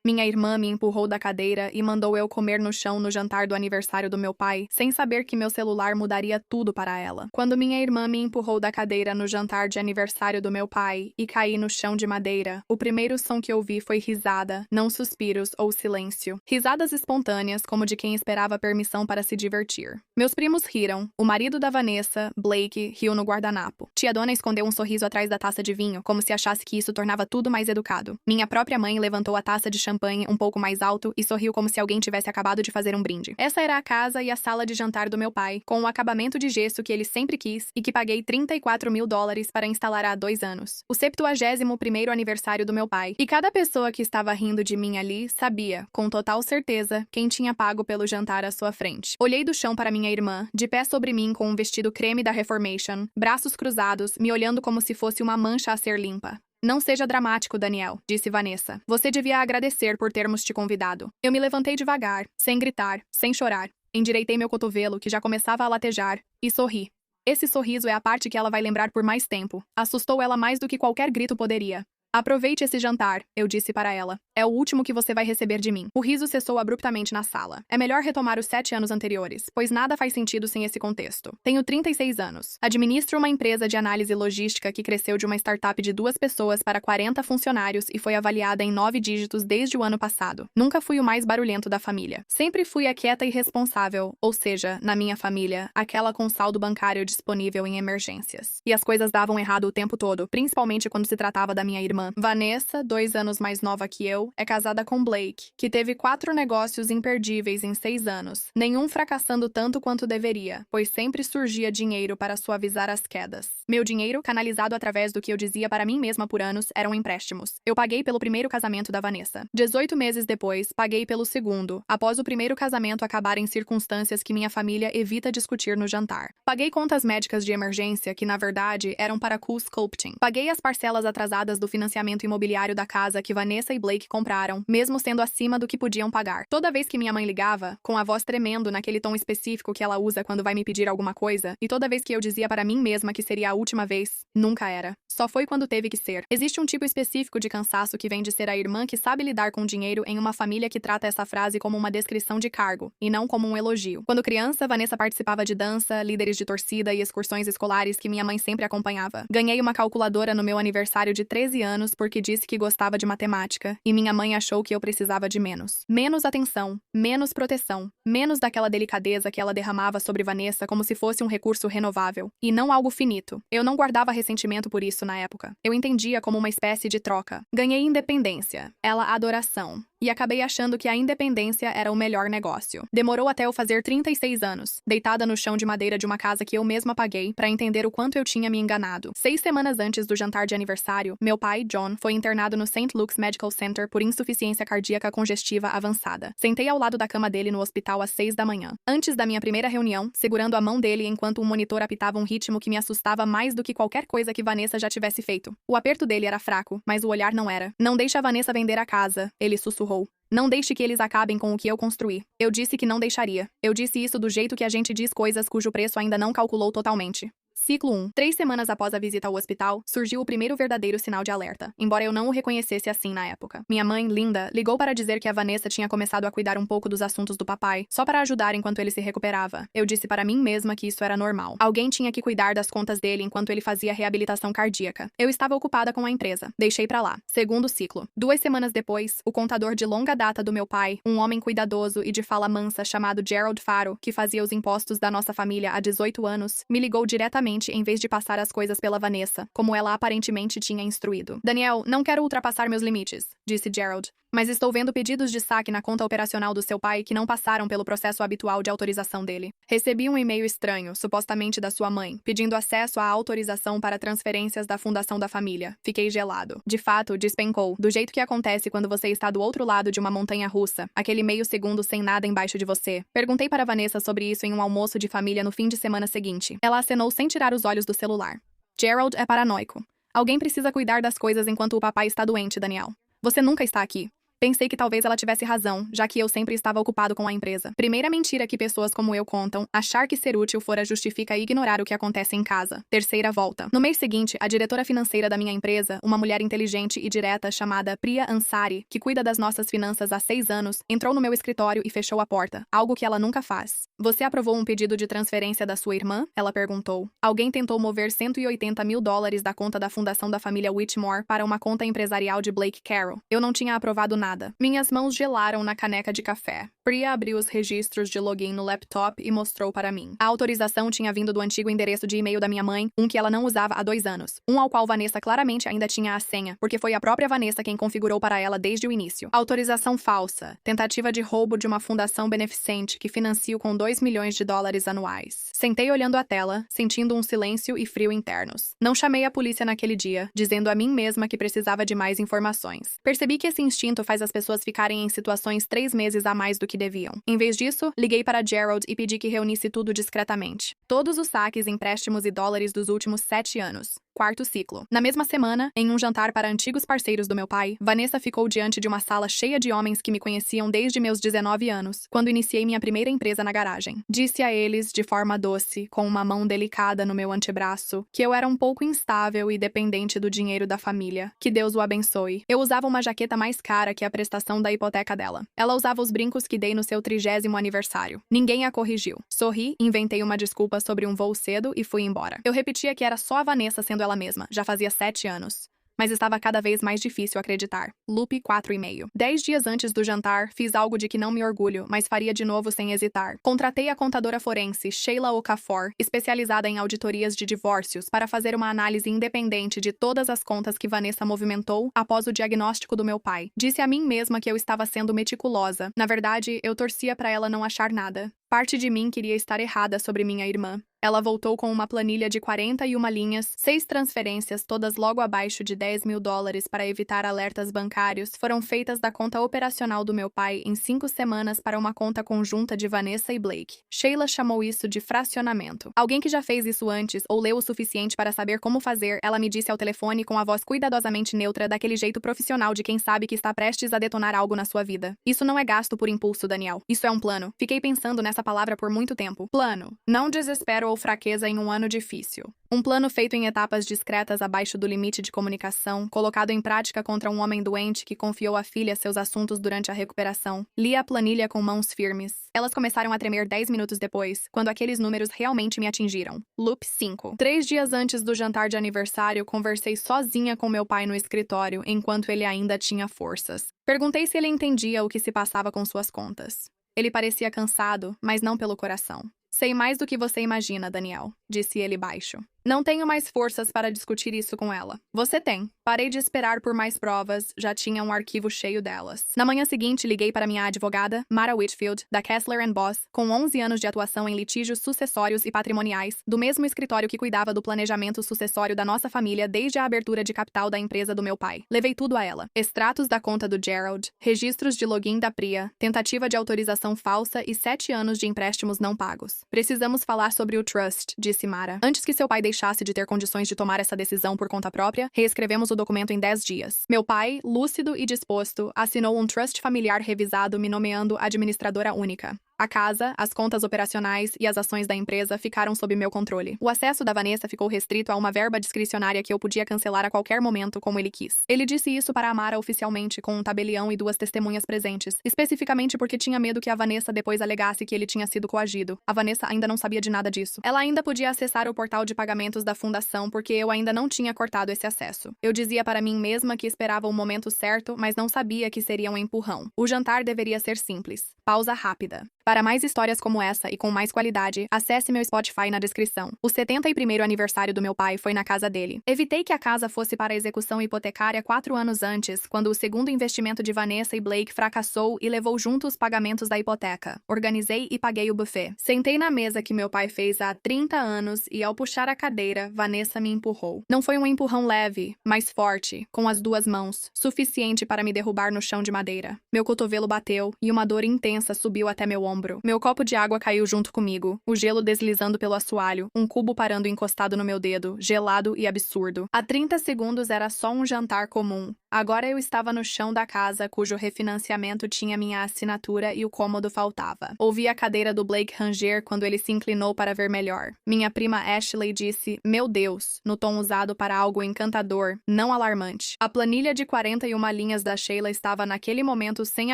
Minha irmã me empurrou da cadeira e mandou eu comer no chão no jantar do aniversário do meu pai, sem saber que meu celular mudaria tudo para ela. Quando minha irmã me empurrou da cadeira no jantar de aniversário do meu pai e caí no chão de madeira, o primeiro som que ouvi foi risada, não suspiros ou silêncio. Risadas espontâneas, como de quem esperava permissão para se divertir. Meus primos riram. O marido da Vanessa, Blake, riu no guardanapo. Tia Dona escondeu um sorriso atrás da taça de vinho, como se achasse que isso tornava tudo mais educado. Minha própria mãe levantou a taça de champanhe um pouco mais alto e sorriu como se alguém tivesse acabado de fazer um brinde. Essa era a casa e a sala de jantar do meu pai, com o acabamento de gesso que ele sempre quis e que paguei $34.000 para instalar há 2 anos. O 71º aniversário do meu pai. E cada pessoa que estava rindo de mim ali sabia, com total certeza, quem tinha pago pelo jantar à sua frente. Olhei do chão para minha irmã, de pé sobre mim com um vestido creme da Reformation, braços cruzados, me olhando como se fosse uma mancha a ser limpa. Não seja dramático, Daniel, disse Vanessa. Você devia agradecer por termos te convidado. Eu me levantei devagar, sem gritar, sem chorar. Endireitei meu cotovelo, que já começava a latejar, e sorri. Esse sorriso é a parte que ela vai lembrar por mais tempo. Assustou ela mais do que qualquer grito poderia. Aproveite esse jantar, eu disse para ela. É o último que você vai receber de mim. O riso cessou abruptamente na sala. É melhor retomar os 7 anos anteriores, pois nada faz sentido sem esse contexto. Tenho 36 anos. Administro uma empresa de análise logística que cresceu de uma startup de 2 pessoas para 40 funcionários e foi avaliada em 9 dígitos desde o ano passado. Nunca fui o mais barulhento da família. Sempre fui a quieta e responsável, ou seja, na minha família, aquela com saldo bancário disponível em emergências. E as coisas davam errado o tempo todo, principalmente quando se tratava da minha irmã. Vanessa, 2 anos mais nova que eu, é casada com Blake, que teve 4 negócios imperdíveis em 6 anos, nenhum fracassando tanto quanto deveria, pois sempre surgia dinheiro para suavizar as quedas. Meu dinheiro, canalizado através do que eu dizia para mim mesma por anos, eram empréstimos. Eu paguei pelo primeiro casamento da Vanessa. 18 meses depois, paguei pelo segundo, após o primeiro casamento acabar em circunstâncias que minha família evita discutir no jantar. Paguei contas médicas de emergência, que na verdade eram para Cool Sculpting. Paguei as parcelas atrasadas do financiamento imobiliário da casa que Vanessa e Blake compraram, mesmo sendo acima do que podiam pagar. Toda vez que minha mãe ligava, com a voz tremendo naquele tom específico que ela usa quando vai me pedir alguma coisa, e toda vez que eu dizia para mim mesma que seria a última vez, nunca era. Só foi quando teve que ser. Existe um tipo específico de cansaço que vem de ser a irmã que sabe lidar com dinheiro em uma família que trata essa frase como uma descrição de cargo, e não como um elogio. Quando criança, Vanessa participava de dança, líderes de torcida e excursões escolares que minha mãe sempre acompanhava. Ganhei uma calculadora no meu aniversário de 13 anos porque disse que gostava de matemática, e minha mãe achou que eu precisava de menos. Menos atenção, menos proteção, menos daquela delicadeza que ela derramava sobre Vanessa como se fosse um recurso renovável, e não algo finito. Eu não guardava ressentimento por isso na época. Eu entendia como uma espécie de troca. Ganhei independência, ela adoração. E acabei achando que a independência era o melhor negócio. Demorou até eu fazer 36 anos, deitada no chão de madeira de uma casa que eu mesma paguei, para entender o quanto eu tinha me enganado. 6 semanas antes do jantar de aniversário, meu pai, John, foi internado no St. Luke's Medical Center por insuficiência cardíaca congestiva avançada. Sentei ao lado da cama dele no hospital às 6 da manhã. Antes da minha primeira reunião, segurando a mão dele enquanto um monitor apitava um ritmo que me assustava mais do que qualquer coisa que Vanessa já tivesse feito. O aperto dele era fraco, mas o olhar não era. Não deixe a Vanessa vender a casa, ele sussurrou. Não deixe que eles acabem com o que eu construí. Eu disse que não deixaria. Eu disse isso do jeito que a gente diz coisas cujo preço ainda não calculou totalmente. Ciclo 1. 3 semanas após a visita ao hospital, surgiu o primeiro verdadeiro sinal de alerta, embora eu não o reconhecesse assim na época. Minha mãe, Linda, ligou para dizer que a Vanessa tinha começado a cuidar um pouco dos assuntos do papai, só para ajudar enquanto ele se recuperava. Eu disse para mim mesma que isso era normal. Alguém tinha que cuidar das contas dele enquanto ele fazia reabilitação cardíaca. Eu estava ocupada com a empresa. Deixei pra lá. Segundo ciclo. 2 semanas depois, o contador de longa data do meu pai, um homem cuidadoso e de fala mansa chamado Gerald Faro, que fazia os impostos da nossa família há 18 anos, me ligou diretamente em vez de passar as coisas pela Vanessa, como ela aparentemente tinha instruído. Daniel, não quero ultrapassar meus limites, disse Gerald, mas estou vendo pedidos de saque na conta operacional do seu pai que não passaram pelo processo habitual de autorização dele. Recebi um e-mail estranho, supostamente da sua mãe, pedindo acesso à autorização para transferências da fundação da família. Fiquei gelado. De fato, despencou, do jeito que acontece quando você está do outro lado de uma montanha russa, aquele meio segundo sem nada embaixo de você. Perguntei para Vanessa sobre isso em um almoço de família no fim de semana seguinte. Ela acenou sem tirar os olhos do celular. Gerald é paranoico. Alguém precisa cuidar das coisas enquanto o papai está doente, Daniel. Você nunca está aqui. Pensei que talvez ela tivesse razão, já que eu sempre estava ocupado com a empresa. Primeira mentira que pessoas como eu contam, achar que ser útil fora justifica ignorar o que acontece em casa. Terceira volta. No mês seguinte, a diretora financeira da minha empresa, uma mulher inteligente e direta chamada Priya Ansari, que cuida das nossas finanças há 6 anos, entrou no meu escritório e fechou a porta, algo que ela nunca faz. Você aprovou um pedido de transferência da sua irmã? Ela perguntou. Alguém tentou mover $180 mil da conta da fundação da família Whitmore para uma conta empresarial de Blake Carroll. Eu não tinha aprovado nada. Minhas mãos gelaram na caneca de café. Priya abriu os registros de login no laptop e mostrou para mim. A autorização tinha vindo do antigo endereço de e-mail da minha mãe, um que ela não usava há 2 anos. Um ao qual Vanessa claramente ainda tinha a senha, porque foi a própria Vanessa quem configurou para ela desde o início. Autorização falsa. Tentativa de roubo de uma fundação beneficente que financio com $2 milhões anuais. Sentei olhando a tela, sentindo um silêncio e frio internos. Não chamei a polícia naquele dia, dizendo a mim mesma que precisava de mais informações. Percebi que esse instinto faz as pessoas ficarem em situações 3 meses a mais do que deviam. Em vez disso, liguei para Gerald e pedi que reunisse tudo discretamente. Todos os saques, empréstimos e dólares dos últimos 7 anos. 4º ciclo. Na mesma semana, em um jantar para antigos parceiros do meu pai, Vanessa ficou diante de uma sala cheia de homens que me conheciam desde meus 19 anos, quando iniciei minha primeira empresa na garagem. Disse a eles, de forma doce, com uma mão delicada no meu antebraço, que eu era um pouco instável e dependente do dinheiro da família. Que Deus o abençoe. Eu usava uma jaqueta mais cara que a prestação da hipoteca dela. Ela usava os brincos que dei no seu 30º aniversário. Ninguém a corrigiu. Sorri, inventei uma desculpa sobre um voo cedo e fui embora. Eu repetia que era só a Vanessa sendo ela mesma, já fazia 7 anos. Mas estava cada vez mais difícil acreditar. Loop 4,5. 10 dias antes do jantar, fiz algo de que não me orgulho, mas faria de novo sem hesitar. Contratei a contadora forense Sheila Okafor, especializada em auditorias de divórcios, para fazer uma análise independente de todas as contas que Vanessa movimentou após o diagnóstico do meu pai. Disse a mim mesma que eu estava sendo meticulosa. Na verdade, eu torcia para ela não achar nada. Parte de mim queria estar errada sobre minha irmã. Ela voltou com uma planilha de 41 linhas, 6 transferências, todas logo abaixo de $10 mil para evitar alertas bancários, foram feitas da conta operacional do meu pai em 5 semanas para uma conta conjunta de Vanessa e Blake. Sheila chamou isso de fracionamento. Alguém que já fez isso antes ou leu o suficiente para saber como fazer, ela me disse ao telefone com a voz cuidadosamente neutra, daquele jeito profissional de quem sabe que está prestes a detonar algo na sua vida. Isso não é gasto por impulso, Daniel. Isso é um plano. Fiquei pensando nessa palavra por muito tempo. Plano. Não desespero ou fraqueza em um ano difícil. Um plano feito em etapas discretas abaixo do limite de comunicação, colocado em prática contra um homem doente que confiou à filha seus assuntos durante a recuperação. Li a planilha com mãos firmes. Elas começaram a tremer 10 minutos depois, quando aqueles números realmente me atingiram. Loop 5. 3 dias antes do jantar de aniversário, conversei sozinha com meu pai no escritório, enquanto ele ainda tinha forças. Perguntei se ele entendia o que se passava com suas contas. Ele parecia cansado, mas não pelo coração. Sei mais do que você imagina, Daniel, disse ele baixo. Não tenho mais forças para discutir isso com ela. Você tem. Parei de esperar por mais provas, já tinha um arquivo cheio delas. Na manhã seguinte, liguei para minha advogada, Mara Whitfield, da Kessler Boss, com 11 anos de atuação em litígios sucessórios e patrimoniais, do mesmo escritório que cuidava do planejamento sucessório da nossa família desde a abertura de capital da empresa do meu pai. Levei tudo a ela. Extratos da conta do Gerald, registros de login da Priya, tentativa de autorização falsa e 7 anos de empréstimos não pagos. Precisamos falar sobre o trust, disse Mara. Antes que seu pai deixasse de ter condições de tomar essa decisão por conta própria, reescrevemos o documento em 10 dias. Meu pai, lúcido e disposto, assinou um trust familiar revisado me nomeando administradora única. A casa, as contas operacionais e as ações da empresa ficaram sob meu controle. O acesso da Vanessa ficou restrito a uma verba discricionária que eu podia cancelar a qualquer momento como ele quis. Ele disse isso para Mara oficialmente, com um tabelião e 2 testemunhas presentes, especificamente porque tinha medo que a Vanessa depois alegasse que ele tinha sido coagido. A Vanessa ainda não sabia de nada disso. Ela ainda podia acessar o portal de pagamentos da fundação porque eu ainda não tinha cortado esse acesso. Eu dizia para mim mesma que esperava o momento certo, mas não sabia que seria um empurrão. O jantar deveria ser simples. Pausa rápida. Para mais histórias como essa e com mais qualidade, acesse meu Spotify na descrição. O 71º aniversário do meu pai foi na casa dele. Evitei que a casa fosse para a execução hipotecária 4 anos antes, quando o segundo investimento de Vanessa e Blake fracassou e levou junto os pagamentos da hipoteca. Organizei e paguei o buffet. Sentei na mesa que meu pai fez há 30 anos e, ao puxar a cadeira, Vanessa me empurrou. Não foi um empurrão leve, mas forte, com as 2 mãos, suficiente para me derrubar no chão de madeira. Meu cotovelo bateu e uma dor intensa subiu até meu ombro. ombro. Meu copo de água caiu junto comigo, o gelo deslizando pelo assoalho, um cubo parando encostado no meu dedo, gelado e absurdo. Há 30 segundos era só um jantar comum. Agora eu estava no chão da casa, cujo refinanciamento tinha minha assinatura e o cômodo faltava. Ouvi a cadeira do Blake ranger quando ele se inclinou para ver melhor. Minha prima Ashley disse, "Meu Deus", no tom usado para algo encantador, não alarmante. A planilha de 41 linhas da Sheila estava naquele momento sem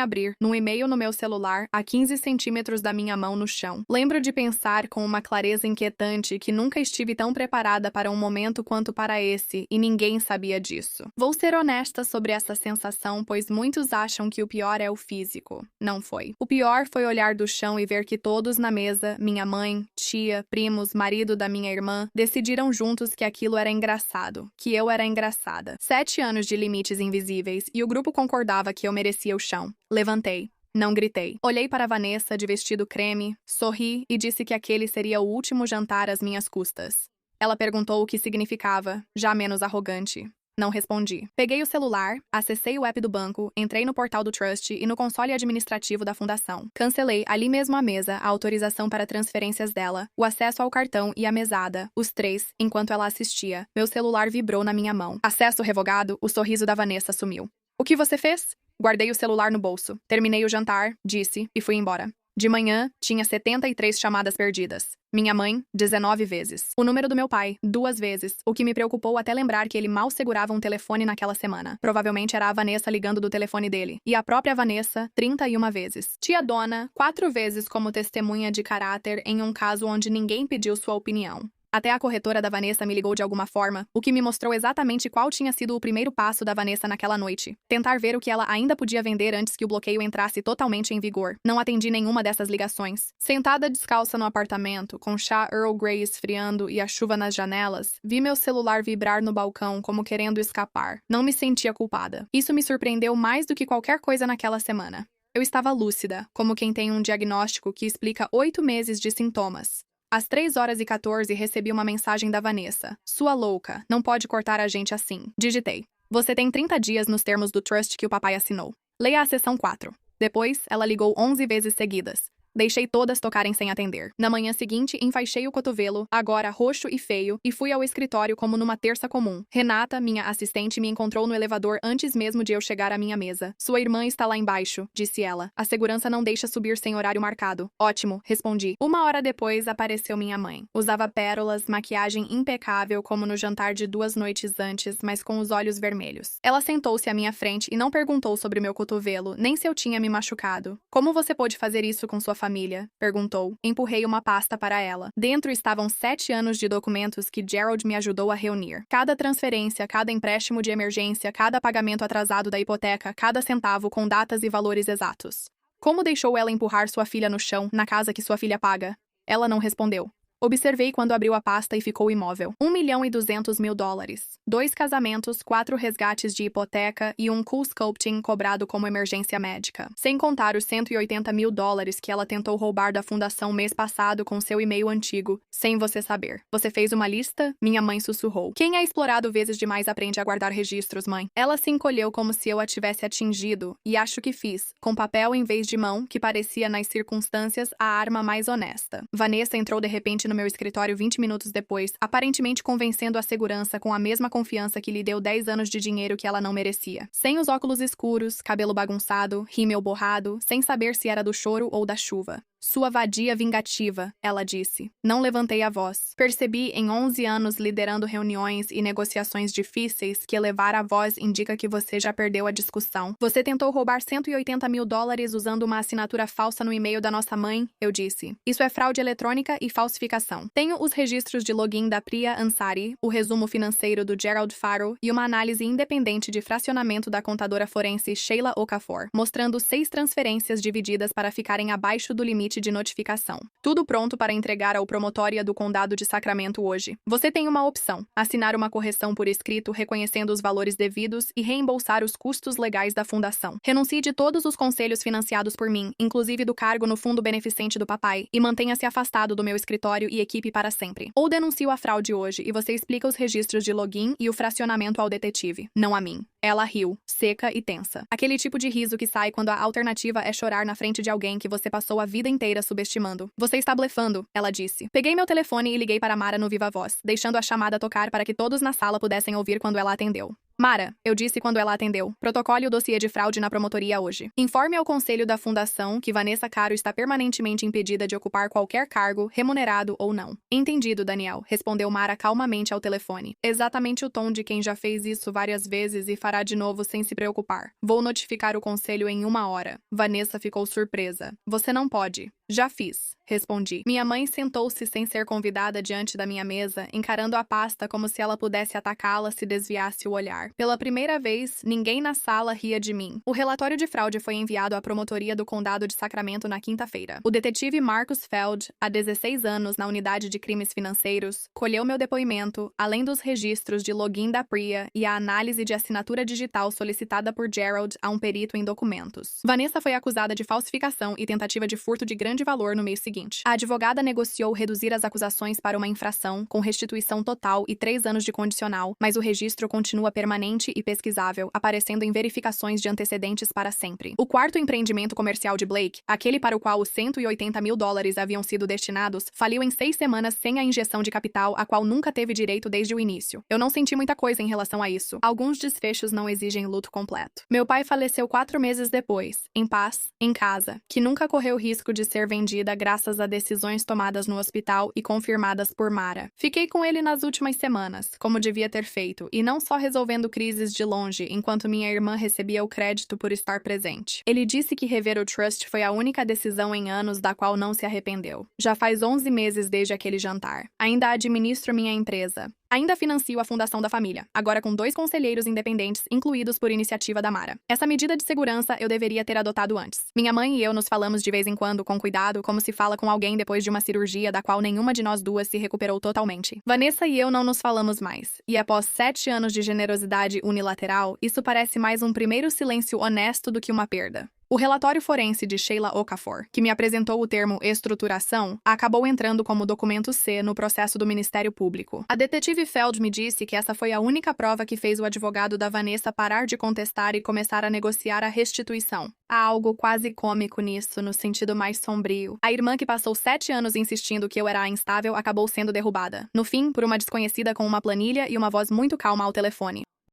abrir, num e-mail no meu celular, a 15 centímetros da minha mão no chão. Lembro de pensar com uma clareza inquietante que nunca estive tão preparada para um momento quanto para esse, e ninguém sabia disso. Vou ser honesta sobre essa sensação, pois muitos acham que o pior é o físico. Não foi. O pior foi olhar do chão e ver que todos na mesa, minha mãe, tia, primos, marido da minha irmã, decidiram juntos que aquilo era engraçado, que eu era engraçada. 7 anos de limites invisíveis, e o grupo concordava que eu merecia o chão. Levantei. Não gritei. Olhei para Vanessa de vestido creme, sorri e disse que aquele seria o último jantar às minhas custas. Ela perguntou o que significava, já menos arrogante. Não respondi. Peguei o celular, acessei o app do banco, entrei no portal do Trust e no console administrativo da fundação. Cancelei ali mesmo à mesa a autorização para transferências dela, o acesso ao cartão e a mesada, os 3, enquanto ela assistia. Meu celular vibrou na minha mão. Acesso revogado, o sorriso da Vanessa sumiu. "O que você fez?" Guardei o celular no bolso. Terminei o jantar, disse, e fui embora. De manhã, tinha 73 chamadas perdidas. Minha mãe, 19 vezes. O número do meu pai, 2 vezes, o que me preocupou até lembrar que ele mal segurava um telefone naquela semana. Provavelmente era a Vanessa ligando do telefone dele. E a própria Vanessa, 31 vezes. Tia Dona, 4 vezes como testemunha de caráter em um caso onde ninguém pediu sua opinião. Até a corretora da Vanessa me ligou de alguma forma, o que me mostrou exatamente qual tinha sido o primeiro passo da Vanessa naquela noite. Tentar ver o que ela ainda podia vender antes que o bloqueio entrasse totalmente em vigor. Não atendi nenhuma dessas ligações. Sentada descalça no apartamento, com chá Earl Grey esfriando e a chuva nas janelas, vi meu celular vibrar no balcão como querendo escapar. Não me sentia culpada. Isso me surpreendeu mais do que qualquer coisa naquela semana. Eu estava lúcida, como quem tem um diagnóstico que explica 8 meses de sintomas. Às 3h14 recebi uma mensagem da Vanessa. "Sua louca, não pode cortar a gente assim." Digitei. "Você tem 30 dias nos termos do trust que o papai assinou. Leia a seção 4. Depois, ela ligou 11 vezes seguidas. Deixei todas tocarem sem atender. Na manhã seguinte, enfaixei o cotovelo, agora roxo e feio, e fui ao escritório como numa terça comum. Renata, minha assistente, me encontrou no elevador antes mesmo de eu chegar à minha mesa. "Sua irmã está lá embaixo", disse ela. "A segurança não deixa subir sem horário marcado." "Ótimo", respondi. 1 hora depois, apareceu minha mãe. Usava pérolas, maquiagem impecável como no jantar de 2 noites antes, mas com os olhos vermelhos. Ela sentou-se à minha frente e não perguntou sobre meu cotovelo, nem se eu tinha me machucado. "Como você pôde fazer isso com sua família?" perguntou. Empurrei uma pasta para ela. Dentro estavam 7 anos de documentos que Gerald me ajudou a reunir. Cada transferência, cada empréstimo de emergência, cada pagamento atrasado da hipoteca, cada centavo com datas e valores exatos. "Como deixou ela empurrar sua filha no chão, na casa que sua filha paga?" Ela não respondeu. Observei quando abriu a pasta e ficou imóvel. $1.200.000. 2 casamentos, 4 resgates de hipoteca e um cool sculpting cobrado como emergência médica. Sem contar os $180.000 que ela tentou roubar da fundação mês passado com seu e-mail antigo, sem você saber. "Você fez uma lista?" Minha mãe sussurrou. "Quem é explorado vezes demais aprende a guardar registros, mãe." Ela se encolheu como se eu a tivesse atingido, e acho que fiz, com papel em vez de mão, que parecia nas circunstâncias a arma mais honesta. Vanessa entrou de repente no meu escritório 20 minutos depois, aparentemente convencendo a segurança com a mesma confiança que lhe deu 10 anos de dinheiro que ela não merecia. Sem os óculos escuros, cabelo bagunçado, rímel borrado, sem saber se era do choro ou da chuva. "Sua vadia vingativa", ela disse. Não levantei a voz. Percebi em 11 anos liderando reuniões e negociações difíceis que elevar a voz indica que você já perdeu a discussão. "Você tentou roubar $180.000 usando uma assinatura falsa no e-mail da nossa mãe", eu disse. "Isso é fraude eletrônica e falsificação. Tenho os registros de login da Priya Ansari, o resumo financeiro do Gerald Farrell e uma análise independente de fracionamento da contadora forense Sheila Okafor, mostrando 6 transferências divididas para ficarem abaixo do limite de notificação. Tudo pronto para entregar ao Promotória do Condado de Sacramento hoje. Você tem uma opção: assinar uma correção por escrito reconhecendo os valores devidos e reembolsar os custos legais da fundação. Renuncie de todos os conselhos financiados por mim, inclusive do cargo no fundo beneficente do papai, e mantenha-se afastado do meu escritório e equipe para sempre. Ou denuncio a fraude hoje e você explica os registros de login e o fracionamento ao detetive, não a mim." Ela riu, seca e tensa. Aquele tipo de riso que sai quando a alternativa é chorar na frente de alguém que você passou a vida inteira subestimando. Você está blefando, ela disse. Peguei meu telefone e liguei para Mara no viva voz, deixando a chamada tocar para que todos na sala pudessem ouvir quando ela atendeu. Mara, eu disse quando ela atendeu, protocole o dossiê de fraude na promotoria hoje. Informe ao conselho da fundação que Vanessa Caro está permanentemente impedida de ocupar qualquer cargo, remunerado ou não. Entendido, Daniel, respondeu Mara calmamente ao telefone. Exatamente o tom de quem já fez isso várias vezes e fará de novo sem se preocupar. Vou notificar o conselho em 1 hora. Vanessa ficou surpresa. Você não pode. Já fiz, respondi. Minha mãe sentou-se sem ser convidada diante da minha mesa, encarando a pasta como se ela pudesse atacá-la se desviasse o olhar. Pela primeira vez, ninguém na sala ria de mim. O relatório de fraude foi enviado à promotoria do Condado de Sacramento na quinta-feira. O detetive Marcus Feld, há 16 anos na unidade de crimes financeiros, colheu meu depoimento, além dos registros de login da Priya e a análise de assinatura digital solicitada por Gerald a um perito em documentos. Vanessa foi acusada de falsificação e tentativa de furto de grande valor no mês seguinte. A advogada negociou reduzir as acusações para uma infração, com restituição total e 3 anos de condicional, mas o registro continua permanente e pesquisável, aparecendo em verificações de antecedentes para sempre. O quarto empreendimento comercial de Blake, aquele para o qual os $180 mil haviam sido destinados, faliu em 6 semanas sem a injeção de capital a qual nunca teve direito desde o início. Eu não senti muita coisa em relação a isso. Alguns desfechos não exigem luto completo. Meu pai faleceu 4 meses depois, em paz, em casa, que nunca correu risco de ser vendida graças a decisões tomadas no hospital e confirmadas por Mara. Fiquei com ele nas últimas semanas, como devia ter feito, e não só resolvendo crises de longe, enquanto minha irmã recebia o crédito por estar presente. Ele disse que rever o trust foi a única decisão em anos da qual não se arrependeu. Já faz 11 meses desde aquele jantar. Ainda administro minha empresa. Ainda financio a fundação da família, agora com 2 conselheiros independentes incluídos por iniciativa da Mara. Essa medida de segurança eu deveria ter adotado antes. Minha mãe e eu nos falamos de vez em quando, com cuidado, como se fala com alguém depois de uma cirurgia da qual nenhuma de nós duas se recuperou totalmente. Vanessa e eu não nos falamos mais, e após 7 anos de generosidade unilateral, isso parece mais um primeiro silêncio honesto do que uma perda. O relatório forense de Sheila Okafor, que me apresentou o termo estruturação, acabou entrando como documento C no processo do Ministério Público. A detetive Feld me disse que essa foi a única prova que fez o advogado da Vanessa parar de contestar e começar a negociar a restituição. Há algo quase cômico nisso, no sentido mais sombrio. A irmã que passou 7 anos insistindo que eu era a instável acabou sendo derrubada. No fim, por uma desconhecida com uma planilha e uma voz muito calma ao telefone.